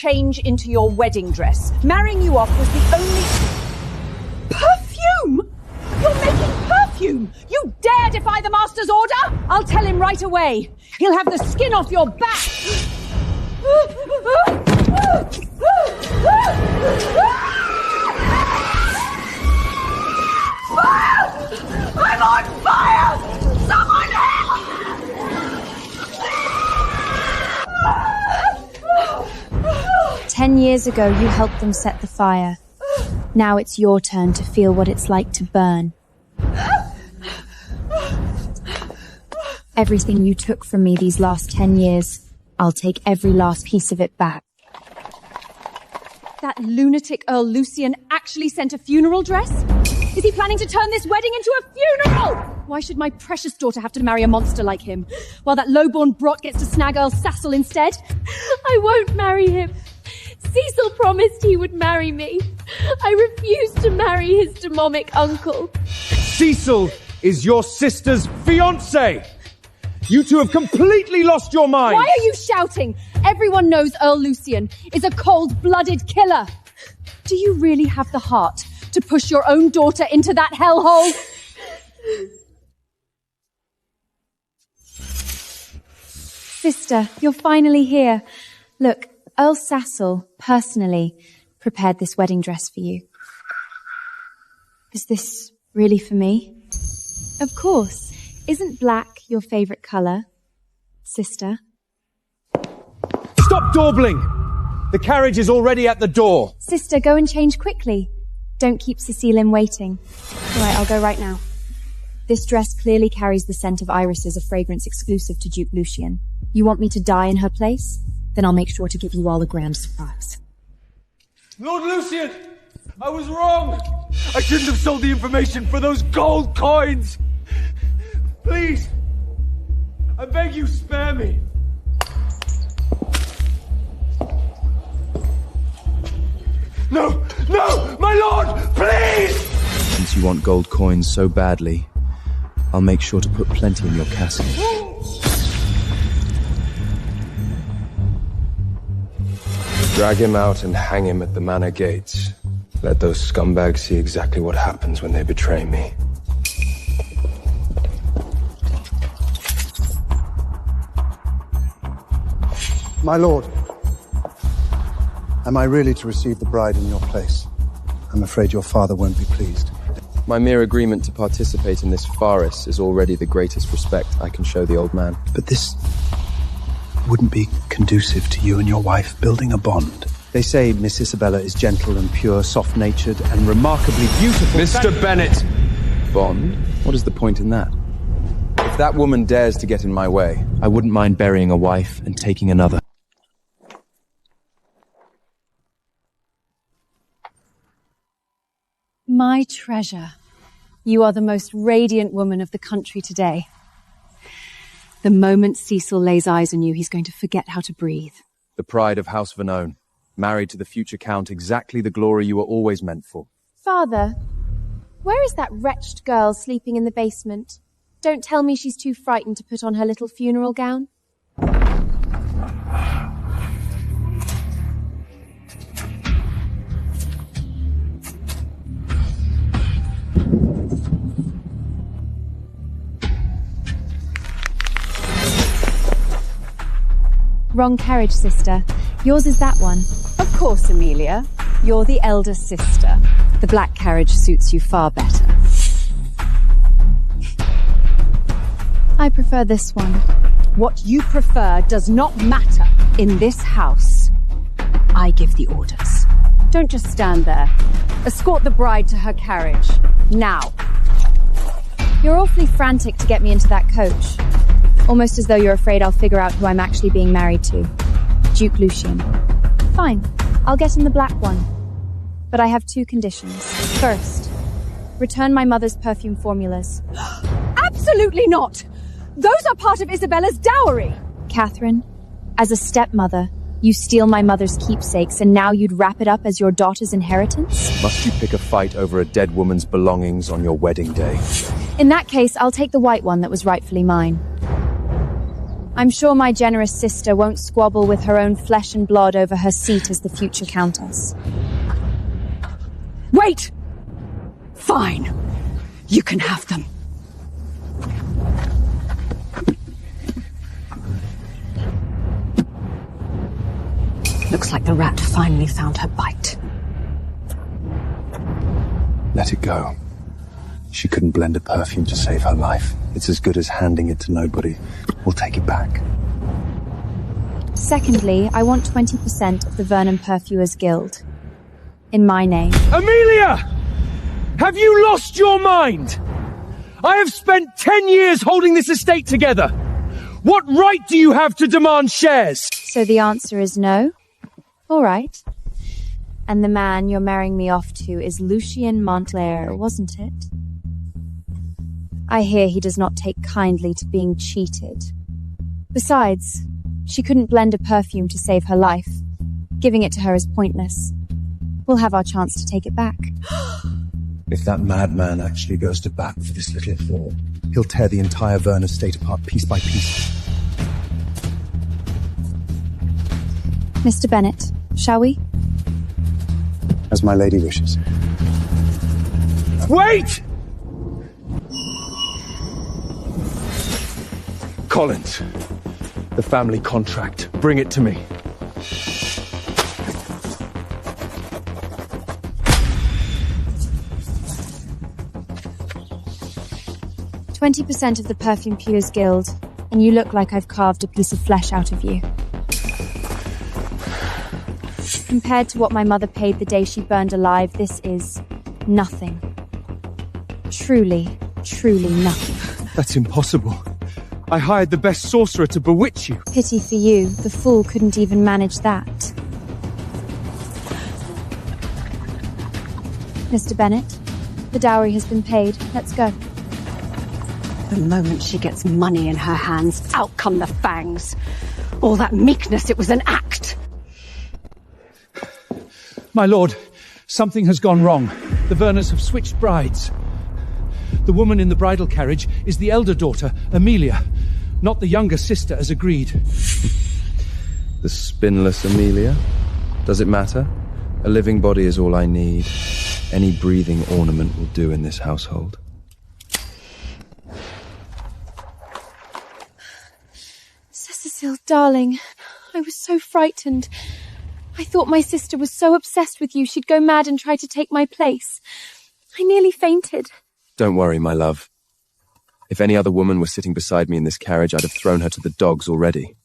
change into your wedding dress. Marrying you off was the only... Perfume! You're making perfume! You dare defy the Master's order? I'll tell him right away. He'll have the skin off your back. I'm on fire! Someone help! 10 years ago, you helped them set the fire. Now it's your turn to feel what it's like to burn. Everything you took from me these last 10 years, I'll take every last piece of it back. That lunatic Earl Lucian actually sent a funeral dress? Is he planning to turn this wedding into a funeral? Why should my precious daughter have to marry a monster like him, while that lowborn brot gets to snag Earl Sassel instead? I won't marry him. Cecil promised he would marry me. I refuse to marry his demonic uncle. Cecil is your sister's fiancé! You two have completely lost your mind! Why are you shouting? Everyone knows Earl Lucian is a cold-blooded killer. Do you really have the heart to push your own daughter into that hellhole? Sister, you're finally here. Look, Earl Sassel, personally, prepared this wedding dress for you. Is this really for me? Of course. Isn't black your favorite color, sister? Stop dawdling! The carriage is already at the door. Sister, go and change quickly. Don't keep Cecilin waiting. All right, I'll go right now. This dress clearly carries the scent of irises, a fragrance exclusive to Duke Lucian. You want me to die in her place? Then I'll make sure to give you all a grand surprise. Lord Lucian! I was wrong! I shouldn't have sold the information for those gold coins! Please! I beg you, spare me! No! No! My lord! Please! Since you want gold coins so badly, I'll make sure to put plenty in your casket. Drag him out and hang him at the manor gates. Let those scumbags see exactly what happens when they betray me. My lord, am I really to receive the bride in your place? I'm afraid your father won't be pleased. My mere agreement to participate in this farce is already the greatest respect I can show the old man. But this wouldn't be conducive to you and your wife building a bond. They say Miss Isabella is gentle and pure, soft-natured, and remarkably beautiful. Mr. Bennet! Bond? What is the point in that? If that woman dares to get in my way, I wouldn't mind burying a wife and taking another. My treasure. You are the most radiant woman of the country today. The moment Cecil lays eyes on you, he's going to forget how to breathe. The pride of House Vernone, married to the future Count, exactly the glory you were always meant for. Father, where is that wretched girl sleeping in the basement? Don't tell me she's too frightened to put on her little funeral gown. Wrong carriage, sister. Yours is that one. Of course, Amelia. You're the elder sister. The black carriage suits you far better. I prefer this one. What you prefer does not matter in this house. I give the orders. Don't just stand there. Escort the bride to her carriage. Now. You're awfully frantic to get me into that coach. Almost as though you're afraid I'll figure out who I'm actually being married to. Duke Lucian. Fine, I'll get in the black one. But I have two conditions. First, return my mother's perfume formulas. Absolutely not! Those are part of Isabella's dowry! Catherine, as a stepmother, you steal my mother's keepsakes and now you'd wrap it up as your daughter's inheritance? Must you pick a fight over a dead woman's belongings on your wedding day? In that case, I'll take the white one that was rightfully mine. I'm sure my generous sister won't squabble with her own flesh and blood over her seat as the future countess. Wait! Fine. You can have them. Looks like the rat finally found her bite. Let it go. She couldn't blend a perfume to save her life. It's as good as handing it to nobody. We'll take it back. Secondly, I want 20% of the Vernon Perfumers Guild. In my name. Amelia! Have you lost your mind? I have spent 10 years holding this estate together. What right do you have to demand shares? So the answer is no? All right. And the man you're marrying me off to is Lucien Montclair, wasn't it? I hear he does not take kindly to being cheated. Besides, she couldn't blend a perfume to save her life. Giving it to her is pointless. We'll have our chance to take it back. If that madman actually goes to bat for this little whore, he'll tear the entire Vernon estate apart piece by piece. Mr. Bennet, shall we? As my lady wishes. Wait! Collins, the family contract. Bring it to me. "20% of the Perfumers Guild, and you look like I've carved a piece of flesh out of you. Compared to what my mother paid the day she burned alive, this is nothing. Truly, truly nothing." That's impossible. I hired the best sorcerer to bewitch you. Pity for you, the fool couldn't even manage that. Mr. Bennet, the dowry has been paid. Let's go. The moment she gets money in her hands, out come the fangs. All that meekness, it was an act. My lord, something has gone wrong. The Vernons have switched brides. The woman in the bridal carriage is the elder daughter, Amelia, not the younger sister as agreed. The spinless Amelia? Does it matter? A living body is all I need. Any breathing ornament will do in this household. Cecil, darling, I was so frightened. I thought my sister was so obsessed with you she'd go mad and try to take my place. I nearly fainted. Don't worry, my love. If any other woman were sitting beside me in this carriage, I'd have thrown her to the dogs already.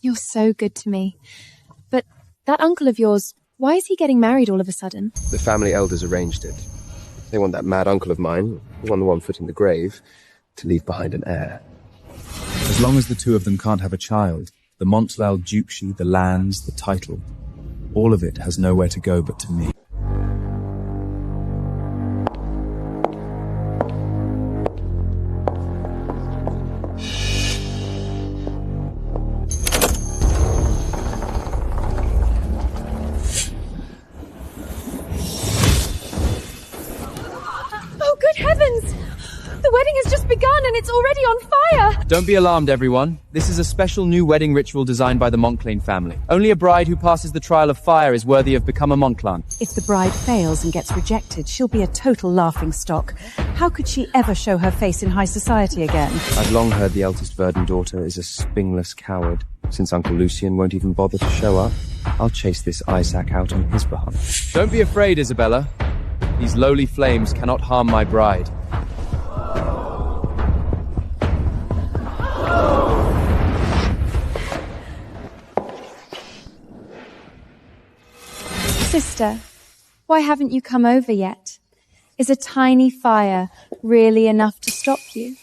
You're so good to me. But that uncle of yours, why is he getting married all of a sudden? The family elders arranged it. They want that mad uncle of mine, the one foot in the grave, to leave behind an heir. As long as the two of them can't have a child, the Montclair duchy, the lands, the title, all of it has nowhere to go but to me. Oh, good heavens! The wedding has just begun and it's already on fire! Don't be alarmed, everyone. This is a special new wedding ritual designed by the Montclair family. Only a bride who passes the trial of fire is worthy of become a Montclair. If the bride fails and gets rejected, she'll be a total laughingstock. How could she ever show her face in high society again? I've long heard the eldest Verdon daughter is a spingless coward. Since Uncle Lucien won't even bother to show up, I'll chase this Isaac out on his behalf. Don't be afraid, Isabella. These lowly flames cannot harm my bride. Sister, why haven't you come over yet? Is a tiny fire really enough to stop you?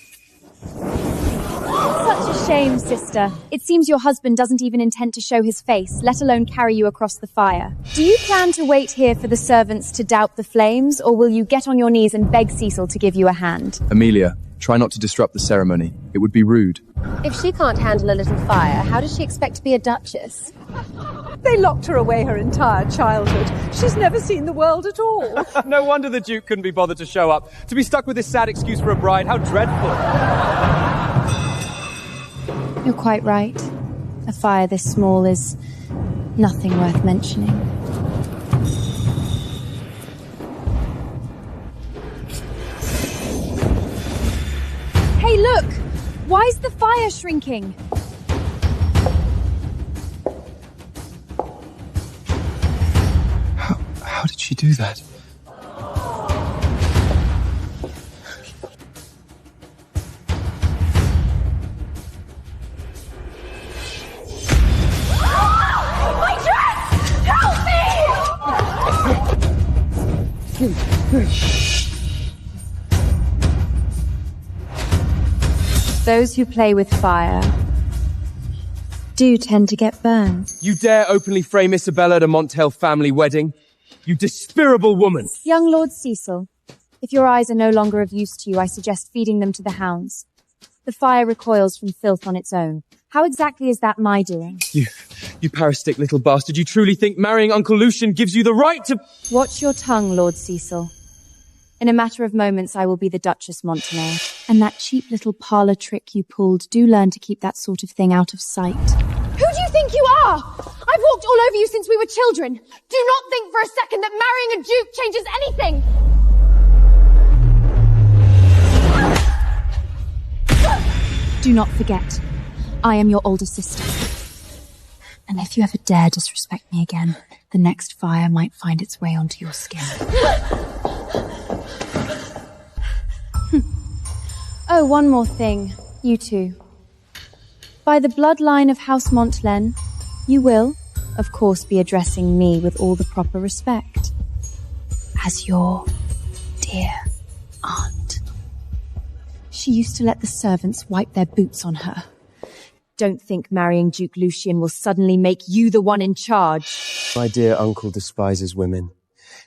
Such a shame, sister. It seems your husband doesn't even intend to show his face, let alone carry you across the fire. Do you plan to wait here for the servants to dout the flames, or will you get on your knees and beg Cecil to give you a hand? Amelia, try not to disrupt the ceremony. It would be rude. If she can't handle a little fire, how does she expect to be a duchess? They locked her away her entire childhood. She's never seen the world at all. No wonder the Duke couldn't be bothered to show up. To be stuck with this sad excuse for a bride, how dreadful. You're quite right. A fire this small is nothing worth mentioning. Hey, look! Why is the fire shrinking? How did she do that? My dress! Help me! Those who play with fire do tend to get burned. You dare openly frame Isabella at a Montel family wedding? You despicable woman! Young Lord Cecil, if your eyes are no longer of use to you, I suggest feeding them to the hounds. The fire recoils from filth on its own. How exactly is that my doing? You parasitic little bastard, you truly think marrying Uncle Lucian gives you the right to— Watch your tongue, Lord Cecil. In a matter of moments, I will be the Duchess Montenour. And that cheap little parlour trick you pulled, do learn to keep that sort of thing out of sight. Who do you think you are? I've walked all over you since we were children. Do not think for a second that marrying a duke changes anything. Do not forget, I am your older sister. And if you ever dare disrespect me again, the next fire might find its way onto your skin. Oh, one more thing. You two. By the bloodline of House Montlen, you will, of course, be addressing me with all the proper respect. As your dear aunt. She used to let the servants wipe their boots on her. Don't think marrying Duke Lucian will suddenly make you the one in charge. My dear uncle despises women,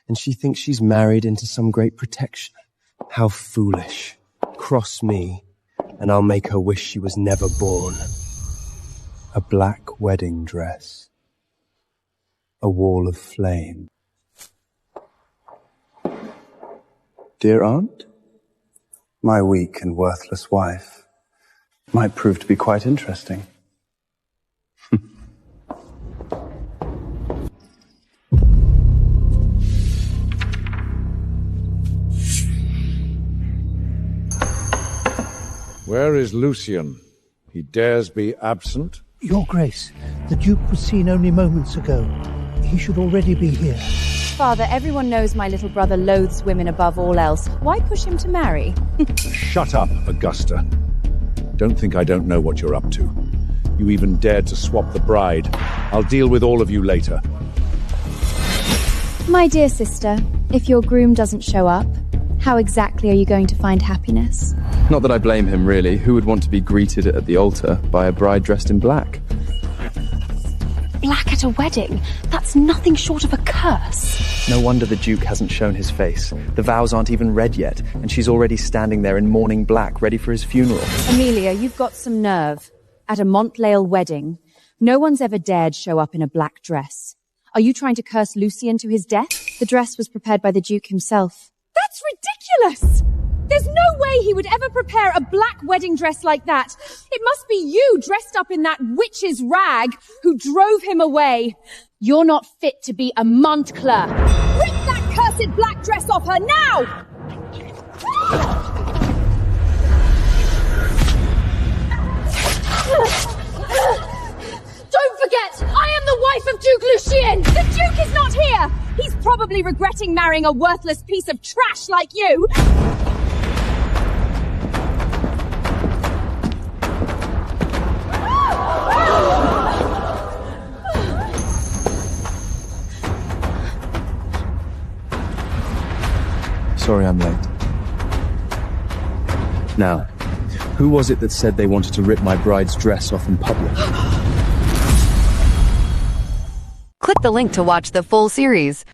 and she thinks she's married into some great protection. How foolish. Cross me, and I'll make her wish she was never born. A black wedding dress. A wall of flame. Dear aunt, my weak and worthless wife might prove to be quite interesting. Where is Lucian? He dares be absent? Your Grace, the Duke was seen only moments ago. He should already be here. Father, everyone knows my little brother loathes women above all else. Why push him to marry? Shut up, Augusta. Don't think I don't know what you're up to. You even dared to swap the bride. I'll deal with all of you later. My dear sister, if your groom doesn't show up, how exactly are you going to find happiness? Not that I blame him, really. Who would want to be greeted at the altar by a bride dressed in black? Black at a wedding? That's nothing short of a curse. No wonder the Duke hasn't shown his face. The vows aren't even read yet, and she's already standing there in mourning black, ready for his funeral. Amelia, you've got some nerve. At a Montlale wedding, no one's ever dared show up in a black dress. Are you trying to curse Lucian to his death? The dress was prepared by the Duke himself. That's ridiculous! There's no way he would ever prepare a black wedding dress like that. It must be you dressed up in that witch's rag who drove him away. You're not fit to be a Montclair. Rip that cursed black dress off her now! Don't forget, I am the wife of Duke Lucien! The Duke is not here! He's probably regretting marrying a worthless piece of trash like you! Sorry I'm late. Now, who was it that said they wanted to rip my bride's dress off in public? Click the link to watch the full series.